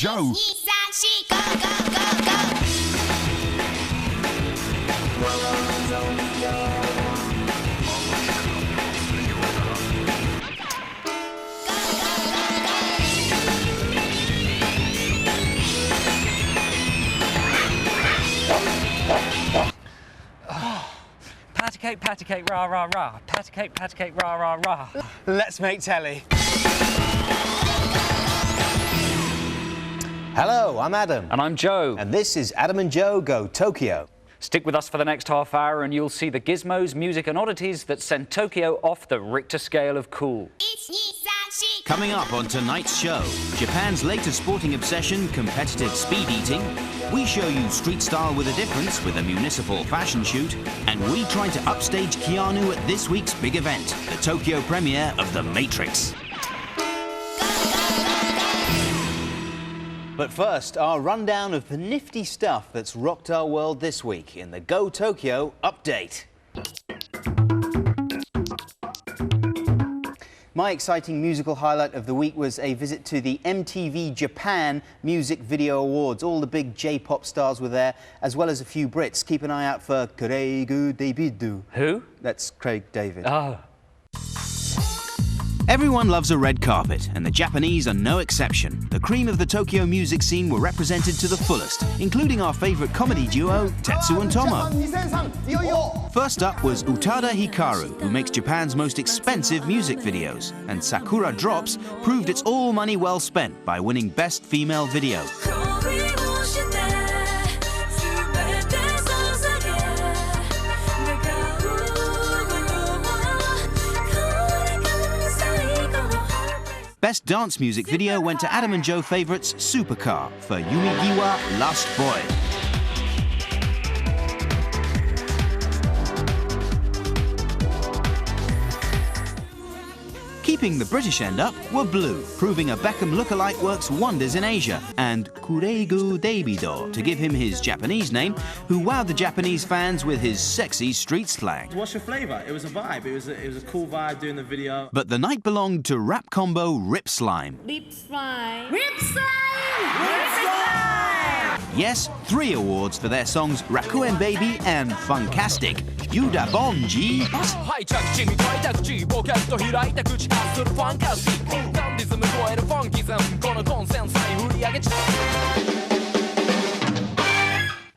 Joe. Patty cake, rah, rah, rah. Patty cake, rah, rah, rah. Let's make telly. Hello, I'm Adam. And I'm Joe. And this is Adam and Joe Go Tokyo. Stick with us for the next half hour and you'll see the gizmos, music and oddities that send Tokyo off the Richter scale of cool. Coming up on tonight's show, Japan's latest sporting obsession, competitive speed eating. We show you street style with a difference with a municipal fashion shoot. And we try to upstage Keanu at this week's big event, the Tokyo premiere of The Matrix. But first, our rundown of the nifty stuff that's rocked our world this week in the Go Tokyo Update. My exciting musical highlight of the week was a visit to the MTV Japan Music Video Awards. All the big J-pop stars were there, as well as a few Brits. Keep an eye out for Craig David. Who? That's Craig David. Oh. Everyone loves a red carpet, and the Japanese are no exception. The cream of the Tokyo music scene were represented to the fullest, including our favourite comedy duo, Tetsu and Tomo. First up was Utada Hikaru, who makes Japan's most expensive music videos, and Sakura Drops proved it's all money well spent by winning Best Female Video. Best dance music video went to Adam and Joe favourites Supercar for Yumigiwa Last Boy. Keeping the British end up were Blue, proving a Beckham lookalike works wonders in Asia, and Kuregu Davido, to give him his Japanese name, who wowed the Japanese fans with his sexy street slang. What's your flavour? It was a vibe. It was a cool vibe doing the video. But the night belonged to rap combo Rip Slime. Rip Slime! Rip Slime! Rip Slime! Yes, 3 awards for their songs Rakuen Baby and Funkastic. Yuda Bonji.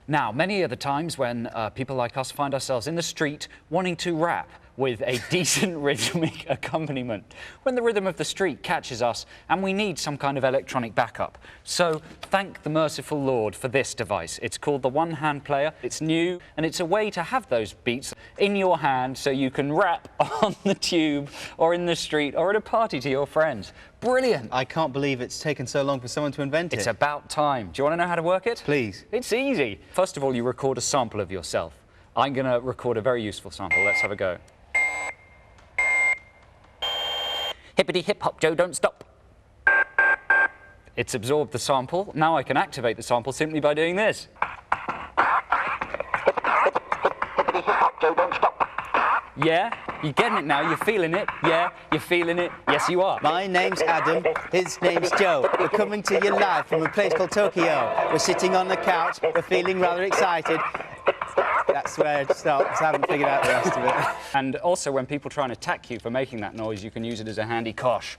Now, many are the times when people like us find ourselves in the street wanting to rap with a decent rhythmic accompaniment, when the rhythm of the street catches us and we need some kind of electronic backup. So thank the merciful Lord for this device. It's called the one-hand player. It's new, and it's a way to have those beats in your hand so you can rap on the tube or in the street or at a party to your friends. Brilliant. I can't believe it's taken so long for someone to invent it. It's about time. Do you want to know how to work it? Please. It's easy. First of all, you record a sample of yourself. I'm going to record a very useful sample. Let's have a go. Hippity hip hop, Joe, don't stop. It's absorbed the sample. Now I can activate the sample simply by doing this. Hippity hip hop, Joe, don't stop. Yeah, you're getting it now. You're feeling it. Yeah, you're feeling it. Yes, you are. My name's Adam. His name's Joe. We're coming to you live from a place called Tokyo. We're sitting on the couch. We're feeling rather excited. That's where it stops. I haven't figured out the rest of it. And also, when people try and attack you for making that noise, you can use it as a handy kosh.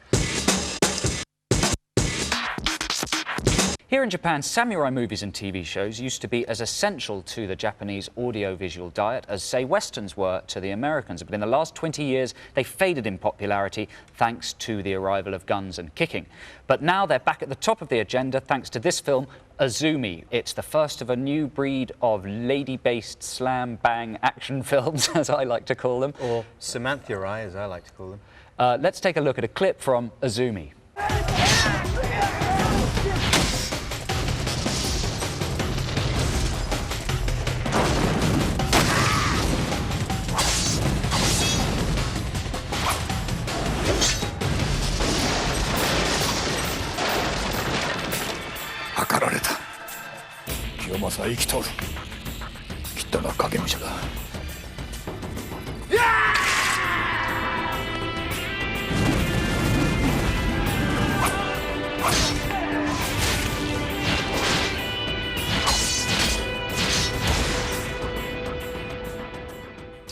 Here in Japan, samurai movies and TV shows used to be as essential to the Japanese audiovisual diet as, say, Westerns were to the Americans. But in the last 20 years, they faded in popularity thanks to the arrival of guns and kicking. But now they're back at the top of the agenda thanks to this film, Azumi. It's the first of a new breed of lady-based slam-bang action films, as I like to call them. Or Samantha Rai, as I like to call them. Let's take a look at a clip from Azumi.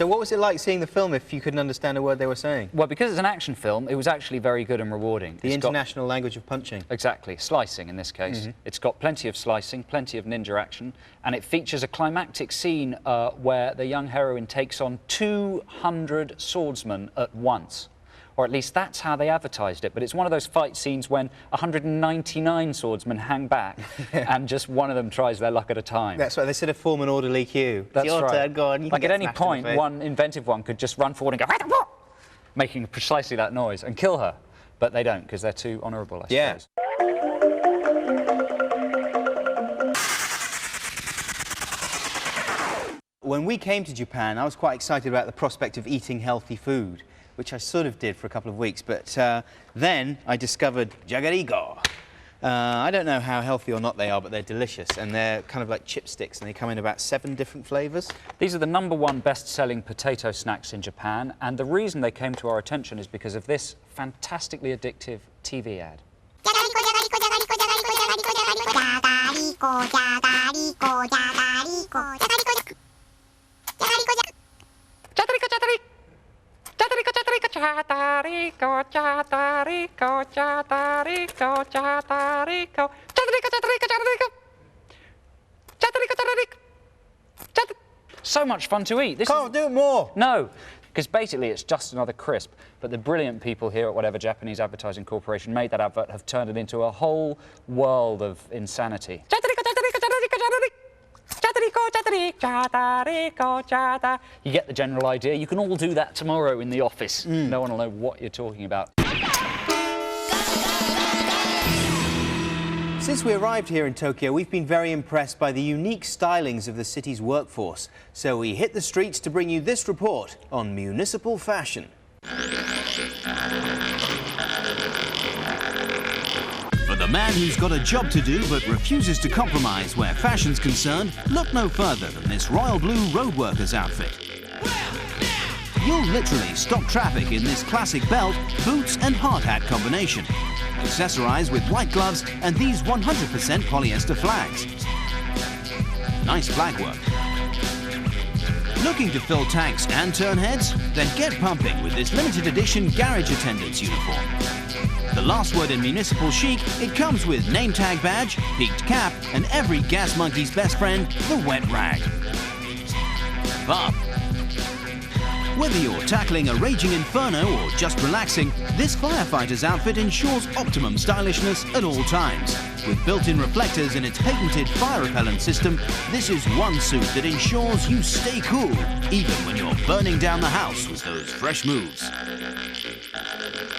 So what was it like seeing the film if you couldn't understand a word they were saying? Well, because it's an action film, it was actually very good and rewarding. The international language of punching. Exactly, slicing in this case. It's got plenty of slicing, plenty of ninja action, and it features a climactic scene where the young heroine takes on 200 swordsmen at once. Or at least that's how they advertised it. But it's one of those fight scenes when 199 swordsmen hang back and just one of them tries their luck at a time. That's right, they sort of form an orderly queue. That's your right. turn, go on. You like can at get any smashed in the point, face. one inventive one could just run forward and go, making precisely that noise and kill her. But they don't, because they're too honourable, I suppose. When we came to Japan, I was quite excited about the prospect of eating healthy food, which I sort of did for a couple of weeks, but then I discovered jagariko. I don't know how healthy or not they are, but they're delicious, and they're kind of like chipsticks, and they come in about 7 different flavours. These are the #1 best-selling potato snacks in Japan, and the reason they came to our attention is because of this fantastically addictive TV ad. So much fun to eat. Can't do it more. No, because basically it's just another crisp. But the brilliant people here at whatever Japanese Advertising Corporation made that advert have turned it into a whole world of insanity. You get the general idea. You can all do that tomorrow in the office. No one will know what you're talking about. Since we arrived here in Tokyo, we've been very impressed by the unique stylings of the city's workforce. So we hit the streets to bring you this report on municipal fashion. For the man who's got a job to do but refuses to compromise where fashion's concerned, look no further than this royal blue road worker's outfit. You'll literally stop traffic in this classic belt, boots and hard hat combination. Accessorized with white gloves and these 100% polyester flags. Nice flag work. Looking to fill tanks and turn heads? Then get pumping with this limited edition garage attendant's uniform. The last word in municipal chic, it comes with name tag badge, peaked cap, and every gas monkey's best friend, the wet rag. Bob. Whether you're tackling a raging inferno or just relaxing, this firefighter's outfit ensures optimum stylishness at all times. With built-in reflectors in its patented fire repellent system, this is one suit that ensures you stay cool, even when you're burning down the house with those fresh moves.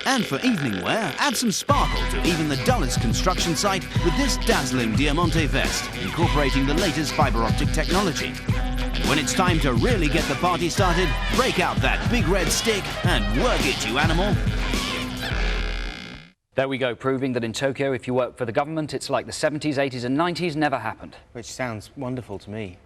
And for evening wear, add some sparkle to even the dullest construction site with this dazzling Diamante vest, incorporating the latest fiber optic technology. And when it's time to really get the party started, break out that big red stick and work it, you animal. There we go, proving that in Tokyo, if you work for the government, it's like the 70s, 80s and 90s never happened. Which sounds wonderful to me.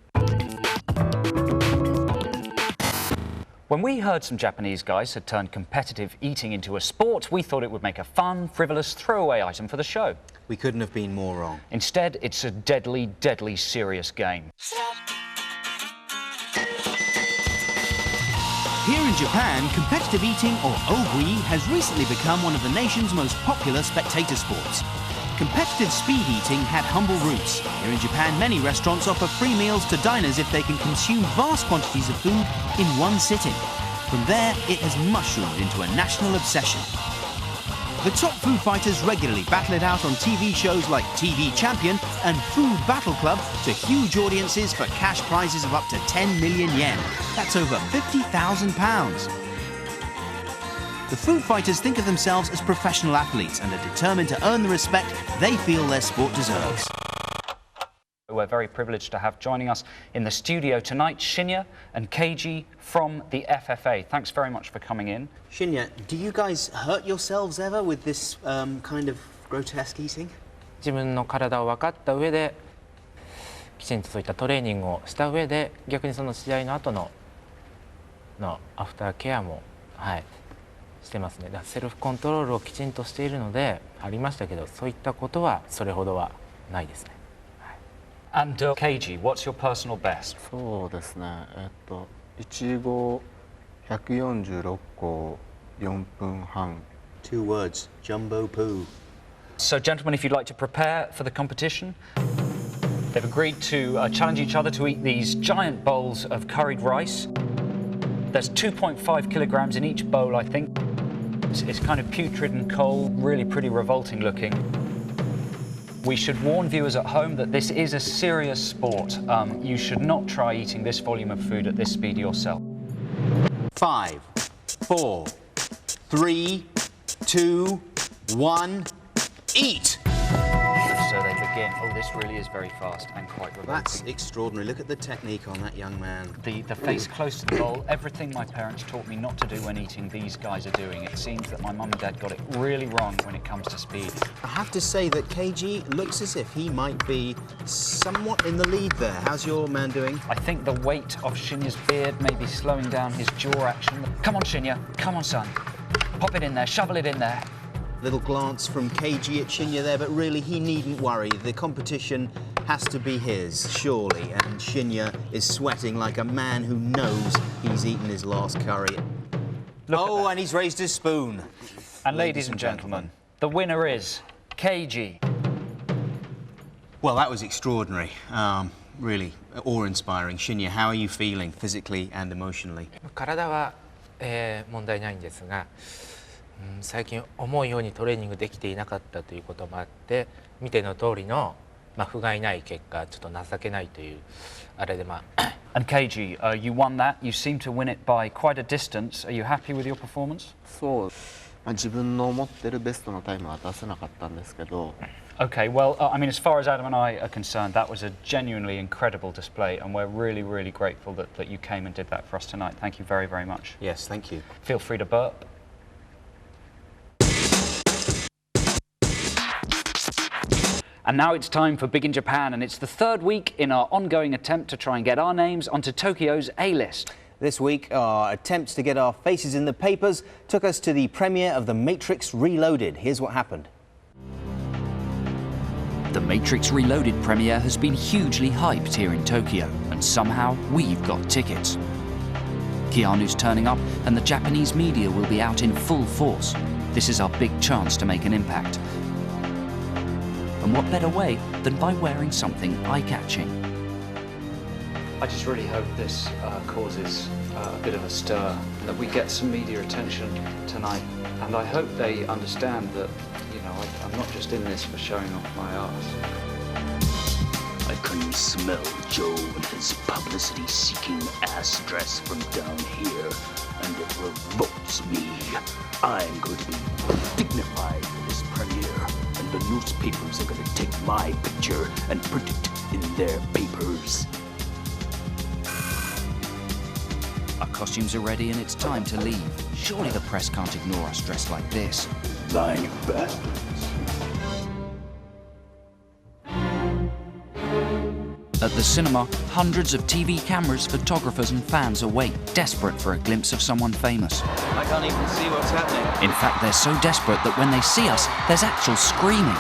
When we heard some Japanese guys had turned competitive eating into a sport, we thought it would make a fun, frivolous, throwaway item for the show. We couldn't have been more wrong. Instead, it's a deadly, deadly serious game. Here in Japan, competitive eating, or ogui, has recently become one of the nation's most popular spectator sports. Competitive speed eating had humble roots. Here in Japan, many restaurants offer free meals to diners if they can consume vast quantities of food in one sitting. From there, it has mushroomed into a national obsession. The top food fighters regularly battle it out on TV shows like TV Champion and Food Battle Club to huge audiences for cash prizes of up to 10 million yen. That's over £50,000. The food fighters think of themselves as professional athletes and are determined to earn the respect they feel their sport deserves. We're very privileged to have joining us in the studio tonight Shinya and Keiji from the FFA. Thanks very much for coming in. Shinya, do you guys hurt yourselves ever with this kind of grotesque eating? 自分の体を分かった上できちんとそういったトレーニングをした上で逆にその試合の後のアフターケアもしてますね。だからセルフコントロールをきちんとしているのでありましたけど、そういったことはそれほどはないですね。And Keiji, what's your personal best? そうですね。いちご146個4分半 2 words, jumbo poo. So, gentlemen, if you'd like to prepare for the competition, they've agreed to challenge each other to eat these giant bowls of curried rice. There's 2.5 kilograms in each bowl, I think. It's kind of putrid and cold, really pretty revolting looking. We should warn viewers at home that this is a serious sport. You should not try eating this volume of food at this speed yourself. 5, 4, 3, 2, 1, eat! So they begin. Oh, this really is very fast and quite revolting. That's extraordinary. Look at the technique on that young man. The face close to the bowl, everything my parents taught me not to do when eating, these guys are doing. It seems that my mum and dad got it really wrong when it comes to speed. I have to say that Keiji looks as if he might be somewhat in the lead there. How's your man doing? I think the weight of Shinya's beard may be slowing down his jaw action. Come on, Shinya. Come on, son. Pop it in there. Shovel it in there. Little glance from Keiji at Shinya there, but really he needn't worry. The competition has to be his, surely, and Shinya is sweating like a man who knows he's eaten his last curry. Oh, and he's raised his spoon. And ladies and gentlemen, the winner is Keiji. Well, that was extraordinary. Really awe-inspiring. Shinya, how are you feeling physically and emotionally? 体は、問題ないんですが、最近思うようにトレーニングできていなかったということもあって、見ての通りの不甲斐ない結果、ちょっと情けないというあれでAnd Keiji, you won that. You seem to win it by quite a distance. Are you happy with your performance? そう、自分の持ってるベストのタイムは出せなかったんですけど Okay, well, I mean, as far as Adam and I are concerned, that was a genuinely incredible display, and we're really, really grateful that you came and did that for us tonight. Thank you very, very much. Yes, thank you. Feel free to burp. And now it's time for Big in Japan, and it's the third week in our ongoing attempt to try and get our names onto Tokyo's A-list. This week, our attempts to get our faces in the papers took us to the premiere of The Matrix Reloaded. Here's what happened. The Matrix Reloaded premiere has been hugely hyped here in Tokyo, and somehow we've got tickets. Keanu's turning up, and the Japanese media will be out in full force. This is our big chance to make an impact. And what better way than by wearing something eye-catching? I just really hope this causes a bit of a stir, that we get some media attention tonight, and I hope they understand that, you know, I'm not just in this for showing off my arse. I can smell Joe and his publicity-seeking ass dress from down here, and it revolts me. I'm going to be dignified for this premiere, and the newspapers are going to take my picture and print it in their papers. Our costumes are ready and it's time to leave. Surely the press can't ignore us dressed like this. Lying bastards. At the cinema, hundreds of TV cameras, photographers and fans await, desperate for a glimpse of someone famous. I can't even see what's happening. In fact, they're so desperate that when they see us, there's actual screaming.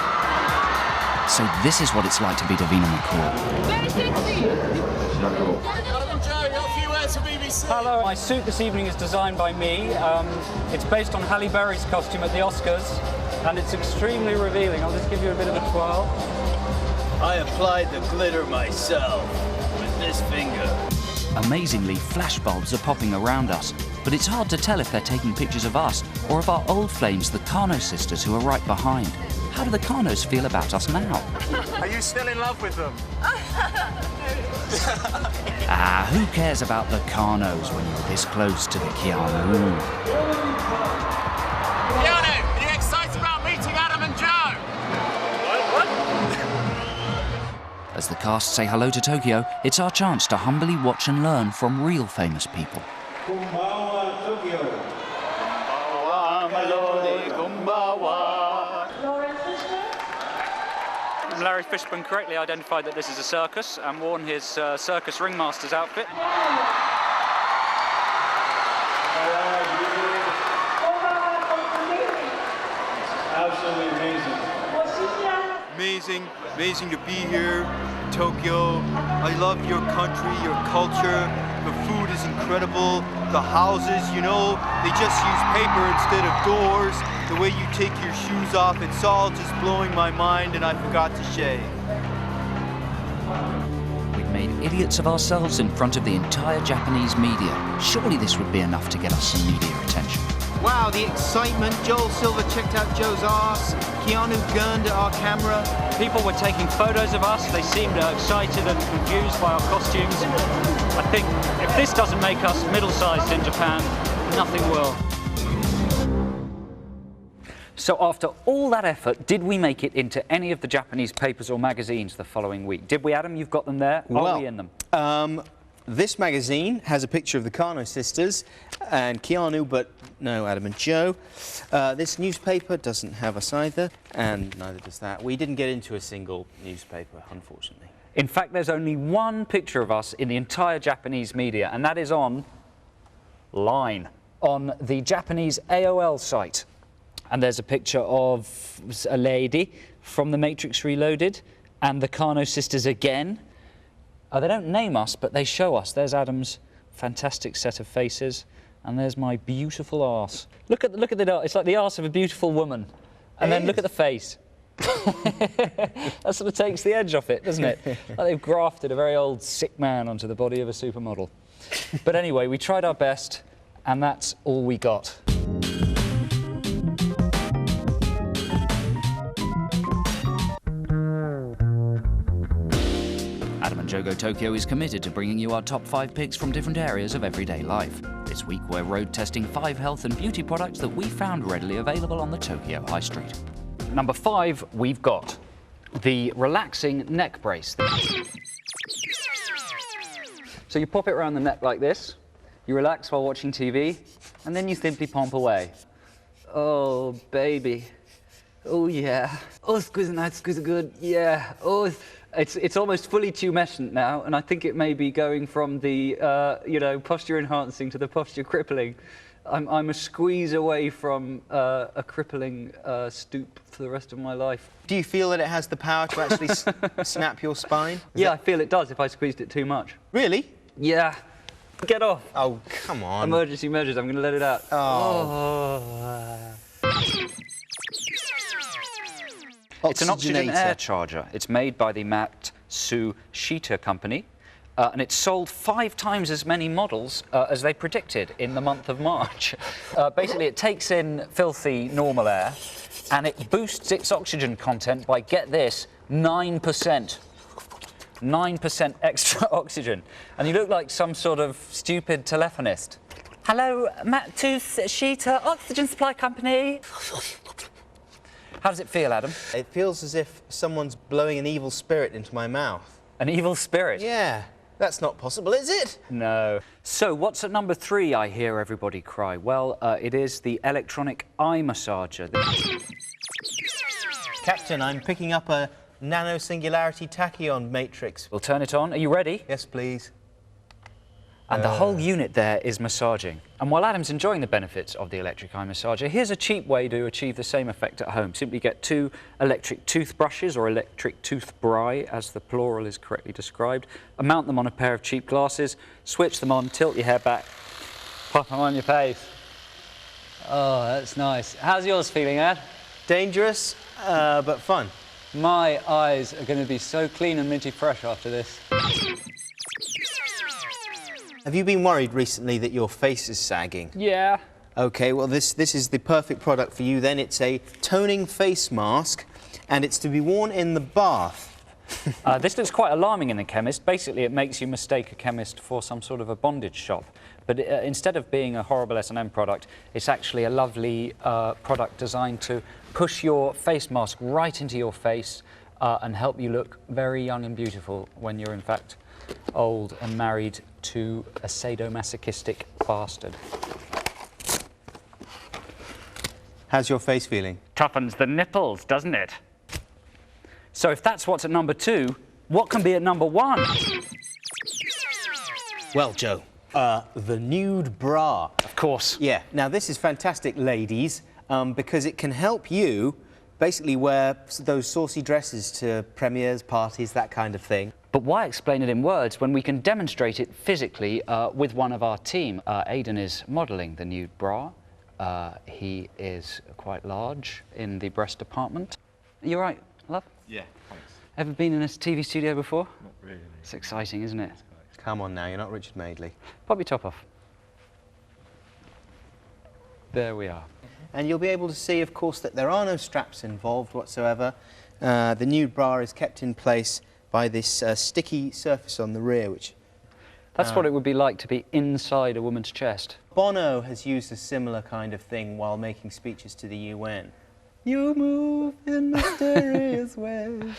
So this is what it's like to be Davina McCall. Hello, my suit this evening is designed by me. It's based on Halle Berry's costume at the Oscars, and it's extremely revealing. I'll just give you a bit of a twirl. I applied the glitter myself with this finger. Amazingly, flashbulbs are popping around us, but it's hard to tell if they're taking pictures of us or of our old flames, the Kano sisters, who are right behind. How do the Kanos feel about us now? Are you still in love with them? Who cares about the Kanos when you're this close to the Keanu? Keanu, are you excited about meeting Adam and Joe? What? As the cast say hello to Tokyo, it's our chance to humbly watch and learn from real famous people. Larry Fishburne correctly identified that this is a circus and worn his circus ringmaster's outfit. Absolutely amazing. Me, amazing. Amazing to be here in Tokyo. I love your country, your culture. The food is incredible. The houses, you know, they just use paper instead of doors. The way you take your shoes off, it's all just blowing my mind, and I forgot to shave. We've made idiots of ourselves in front of the entire Japanese media. Surely this would be enough to get us some media attention. Wow, the excitement. Joel Silver checked out Joe's arse. Keanu gunned at our camera. People were taking photos of us. They seemed excited and confused by our costumes. I think if this doesn't make us middle-sized in Japan, nothing will. So after all that effort, did we make it into any of the Japanese papers or magazines the following week? Did we, Adam? You've got them there. Are we in them? This magazine has a picture of the Kano sisters and Keanu, but no Adam and Joe. This newspaper doesn't have us either, and neither does that. We didn't get into a single newspaper, unfortunately. In fact, there's only one picture of us in the entire Japanese media, and that is on line, on the Japanese AOL site. And there's a picture of a lady from The Matrix Reloaded and the Kano sisters again. They don't name us, but they show us. There's Adam's fantastic set of faces, and there's my beautiful arse. Look at the it's like the arse of a beautiful woman. And then look at the face. That sort of takes the edge off it, doesn't it? Like they've grafted a very old sick man onto the body of a supermodel. But anyway, we tried our best, and that's all we got. Adam and Joe Go Tokyo is committed to bringing you our top 5 picks from different areas of everyday life. This week we're road testing 5 health and beauty products that we found readily available on the Tokyo High Street. Number 5, we've got the relaxing neck brace. So you pop it around the neck like this, you relax while watching TV, and then you simply pump away. Oh, baby. Oh, yeah. Oh, squeeze nice, squeeze good. Yeah. Oh, it's almost fully tumescent now, and I think it may be going from the, you know, posture enhancing to the posture crippling. I'm a squeeze away from a crippling stoop for the rest of my life. Do you feel that it has the power to actually snap your spine? Yeah, I feel it does if I squeezed it too much. Really? Yeah. Get off. Oh, come on. Emergency measures, I'm going to let it out. It's an oxygen air charger. It's made by the Matsushita company. And it sold 5 times as many models as they predicted in the month of March. Basically, it takes in filthy normal air, and it boosts its oxygen content by, get this, 9%. 9% extra oxygen. And you look like some sort of stupid telephonist. Hello, Matsushita Oxygen Supply Company. How does it feel, Adam? It feels as if someone's blowing an evil spirit into my mouth. An evil spirit? Yeah. That's not possible, is it? No. So, what's at number 3, I hear everybody cry? Well, it is the electronic eye massager. Captain, I'm picking up a nano-singularity tachyon matrix. We'll turn it on. Are you ready? Yes, please. And the whole unit there is massaging. And while Adam's enjoying the benefits of the electric eye massager, here's a cheap way to achieve the same effect at home. Simply get 2 electric toothbrushes, or electric toothbrush, as the plural is correctly described, and mount them on a pair of cheap glasses, switch them on, tilt your hair back, pop them on your face. Oh, that's nice. How's yours feeling, Ad? Dangerous, but fun. My eyes are going to be so clean and minty fresh after this. Have you been worried recently that your face is sagging? Yeah. OK, well, this is the perfect product for you then. It's a toning face mask, and it's to be worn in the bath. This looks quite alarming in the chemist. Basically, it makes you mistake a chemist for some sort of a bondage shop. But instead of being a horrible S&M product, it's actually a lovely product designed to push your face mask right into your face and help you look very young and beautiful when you're, in fact, old and married to a sadomasochistic bastard. How's your face feeling? Toughens the nipples, doesn't it? So if that's what's at number 2, what can be at number 1? Well, Joe, the nude bra. Of course. Yeah. Now, this is fantastic, ladies, because it can help you basically wear those saucy dresses to premieres, parties, that kind of thing. But why explain it in words when we can demonstrate it physically with one of our team? Aidan is modelling the nude bra. He is quite large in the breast department. Are you all right, love? Yeah, thanks. Ever been in a TV studio before? Not really. It's exciting, isn't it? Come on now, you're not Richard Madeley. Pop your top off. There we are. And you'll be able to see, of course, that there are no straps involved whatsoever. The nude bra is kept in place by this sticky surface on the rear, which... That's what it would be like to be inside a woman's chest. Bono has used a similar kind of thing while making speeches to the UN. You move in mysterious ways.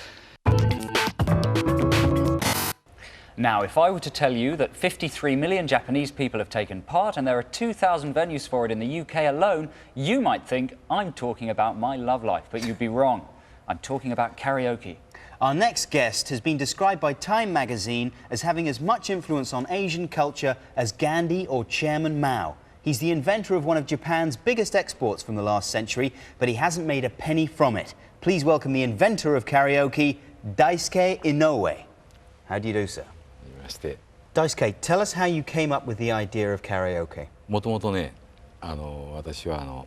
Now, if I were to tell you that 53 million Japanese people have taken part and there are 2,000 venues for it in the UK alone, you might think I'm talking about my love life, but you'd be wrong. I'm talking about karaoke. Our next guest has been described by Time magazine as having as much influence on Asian culture as Gandhi or Chairman Mao. He's the inventor of one of Japan's biggest exports from the last century, but he hasn't made a penny from it. Please welcome the inventor of karaoke, Daisuke Inoue. How do you do, sir? Daisuke, tell us how you came up with the idea of karaoke. もともとね、私は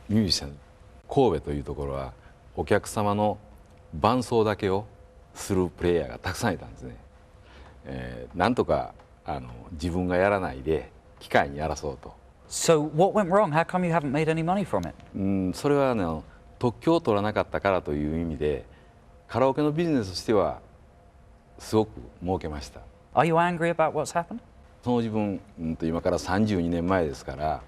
ミュージシャン、神戸というところはお客様の伴奏だけをするプレイヤーがたくさんいたんですね。なんとか自分がやらないで機械にやらそうと。So what went wrong? How come you haven't made any money from it? それは特許を取らなかったからという意味で、カラオケのビジネスとしてはすごく儲けました。Are you angry about what's happened? その自分、今から32年前ですから、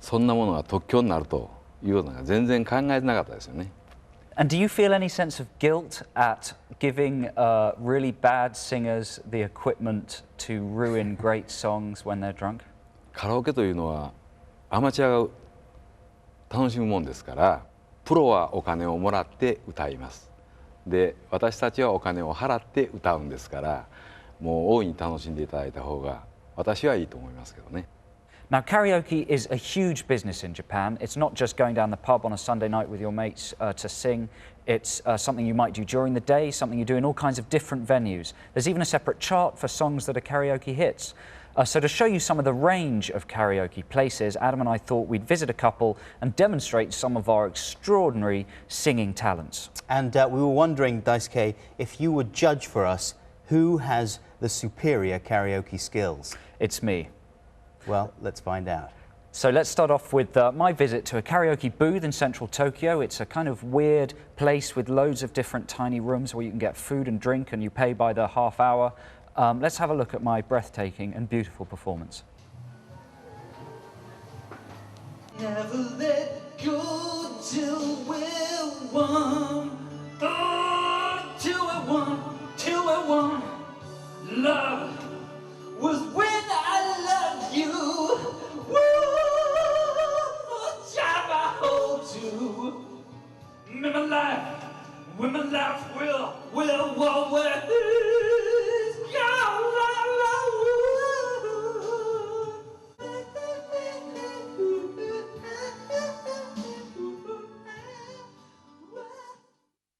そんなものが特許になるというのが全然考えてなかったですよね。And do you feel any sense of guilt at giving really bad singers the equipment to ruin great songs when they're drunk? カラオケというのはアマチュアが楽しむもんですから、プロはお金をもらって歌います。で、私たちはお金を払って歌うんですから、もう大いに楽しんでいただいた方が私はいいと思いますけどね。Now, karaoke is a huge business in Japan. It's not just going down the pub on a Sunday night with your mates to sing. It's something you might do during the day, something you do in all kinds of different venues. There's even a separate chart for songs that are karaoke hits. So to show you some of the range of karaoke places, Adam and I thought we'd visit a couple and demonstrate some of our extraordinary singing talents. And we were wondering, Daisuke, if you would judge for us who has the superior karaoke skills. It's me. Well, let's find out. So let's start off with my visit to a karaoke booth in central Tokyo. It's a kind of weird place with loads of different tiny rooms where you can get food and drink and you pay by the half hour. Let's have a look at my breathtaking and beautiful performance. Never let go till we're one. Oh, till we're one, till we're one. Love was when I loved you. Woo, time I hold to. Remember life, when my life will always go.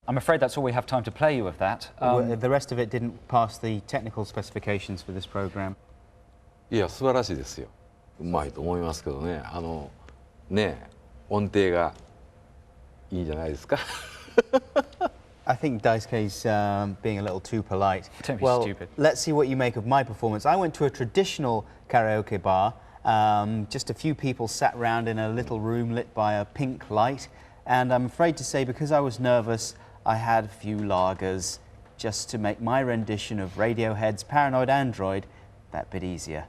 I'm afraid that's all we have time to play you with that. The rest of it didn't pass the technical specifications for this program. いや、素晴らしいですよ。うまいと思いますけどね。ね、音程がいいんじゃないですか。I think Daisuke's being a little too polite. Don't be well, stupid. Let's see what you make of my performance. I went to a traditional karaoke bar. Just a few people sat round in a little room lit by a pink light. And I'm afraid to say, because I was nervous, I had a few lagers just to make my rendition of Radiohead's Paranoid Android that bit easier.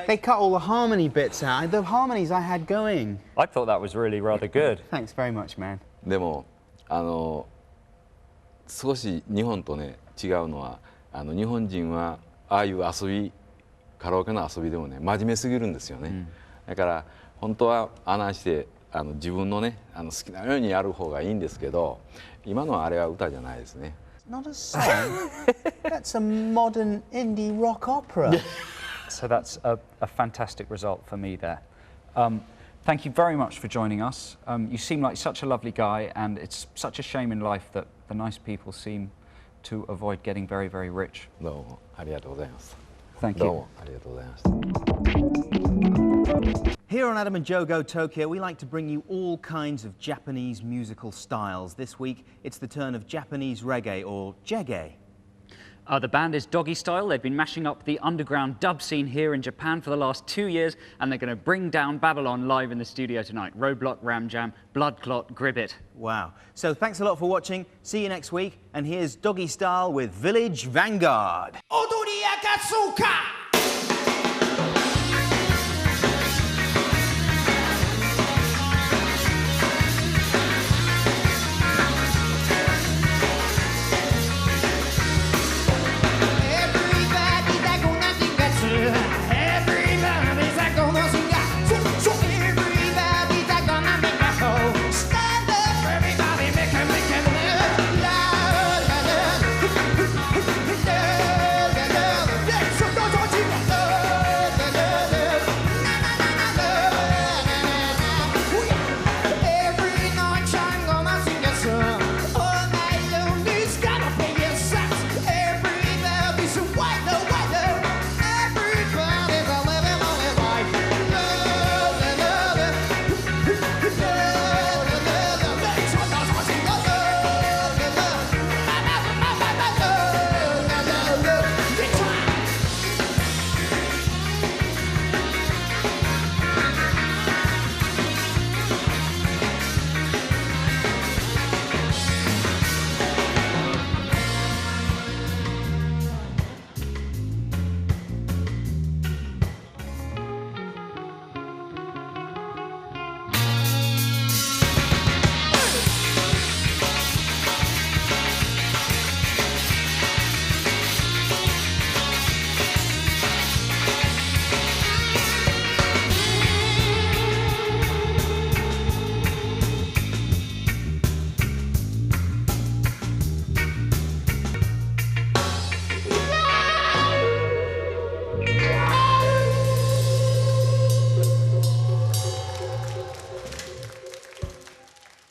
They cut all the harmony bits out, the harmonies I had going. I thought that was really rather good. Thanks very much, man. でも少し日本とね違うのは日本人はああいう遊びカラオケの遊びでもね真面目すぎるんですよね、だから本当は穴して自分のね好きなようにやる方がいいんですけど今のあれは歌じゃないですね。Not a song. That's a modern indie rock opera. So that's a fantastic result for me there. Thank you very much for joining us. You seem like such a lovely guy, and it's such a shame in life that the nice people seem to avoid getting very, very rich. どうもありがとうございます。 Thank you. どうもありがとうございました。 Here on Adam and Joe Go Tokyo, we like to bring you all kinds of Japanese musical styles. This week, it's the turn of Japanese reggae, or jeggae. The band is Dogggy Style. They've been mashing up the underground dub scene here in Japan for the last 2 years, and they're going to bring down Babylon live in the studio tonight. Roadblock, Ram Jam, Blood Clot, Gribbit. Wow. So thanks a lot for watching. See you next week. And here's Dogggy Style with Village Vanguard. Odori Akatsuka!